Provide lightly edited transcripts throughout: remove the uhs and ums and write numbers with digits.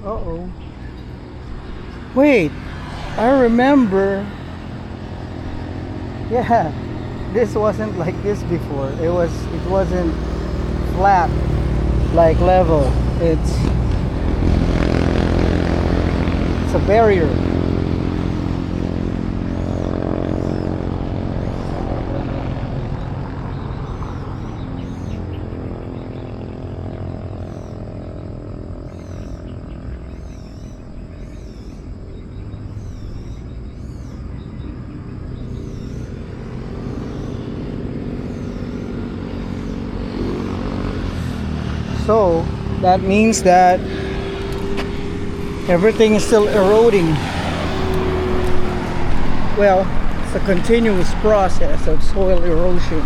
Uh-oh. Wait, I remember. Yeah, this wasn't like this before. It wasn't flat, like level. It's a barrier. So that means that everything is still eroding. Well, it's a continuous process of soil erosion.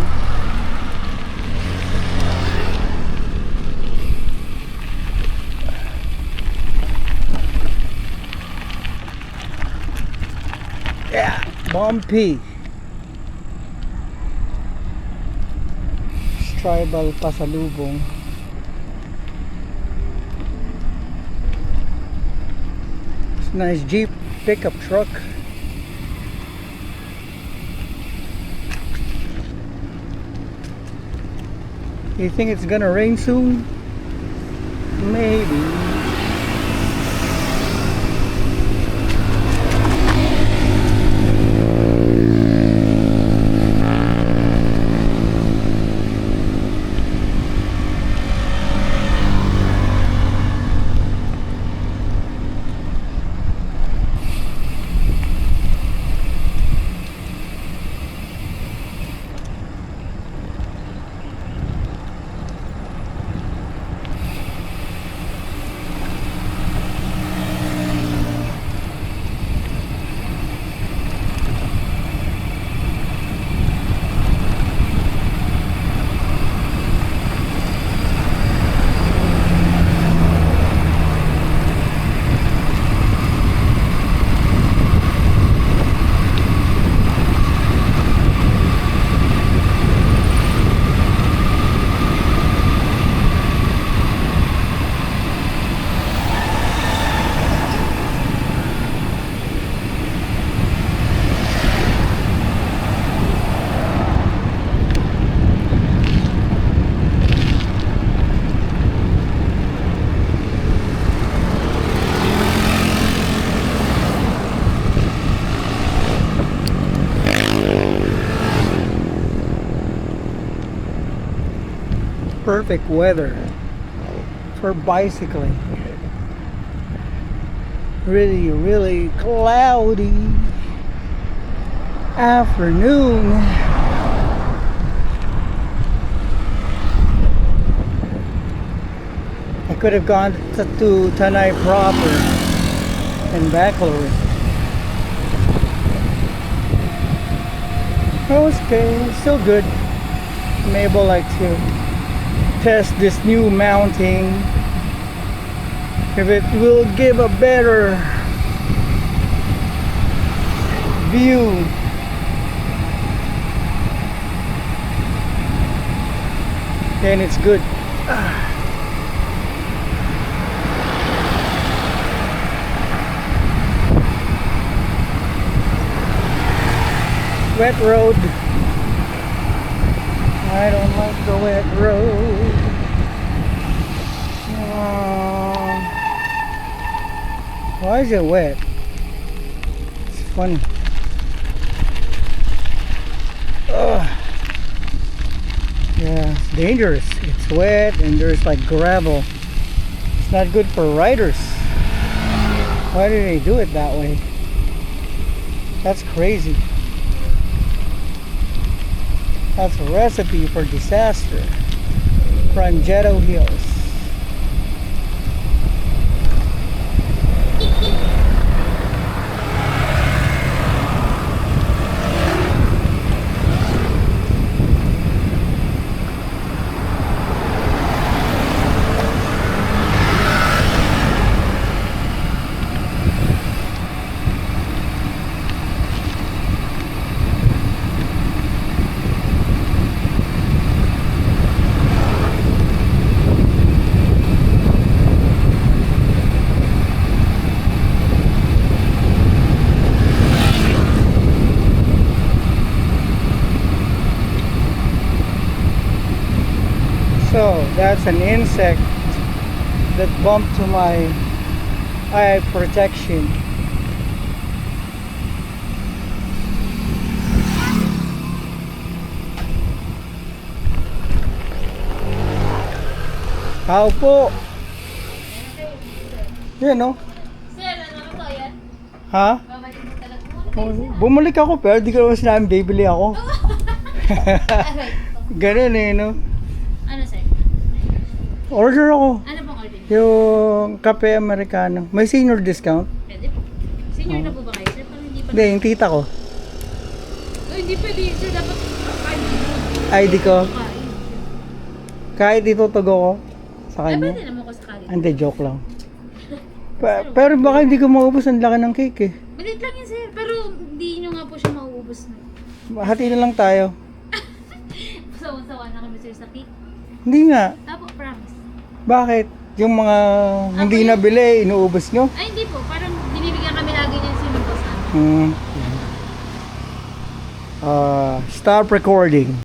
Yeah, bumpy. Tribal pasalubong. Nice Jeep pickup truck. You think it's gonna rain soon? Maybe. Perfect weather for bicycling. Really cloudy afternoon. I could have gone to Tanay proper and back already. Oh, it's okay, still good. I'm able like to test this new mounting, if it will give a better view. Then it's good. Wet road. I don't like the wet road. Why is it wet? It's funny. Yeah, it's dangerous. It's wet and there's like gravel. It's not good for riders. Why do they do it that way? That's crazy. That's a recipe for disaster. Frangetto Hills. So that's an insect that bumped to my eye protection. Tao po. Yan no? Sir, ano to yan? Ha? Babalik mo talaga. Oh, bumalik ako pero di ko naman sinabi bibili ako. Ganun eh no? Ano sir? Order ako. Ano pong order? Yung kape Americano. May senior discount? Pwede po. Senior na po ba kayo sir? Parang hindi pa. Hindi, yung tita ko. Oh, hindi pwede yun sir. Dapat ID ko. Kahit itutugo ko sa Ay, kanya. pwede naman ko sakali. Hindi, joke lang. Pero baka hindi ko maubos ang laki ng cake eh. Malit lang yun sir. Pero hindi nyo nga po siya mauubos na. Hati na lang tayo. Sawa-sawa na kami sir sa cake. Hindi nga. Tapo, promise. Bakit? Yung mga hindi Ako yun. nabili, inuubos nyo? Ay, hindi po. Parang binibigyan kami lagi niyan si Boss. Stop recording.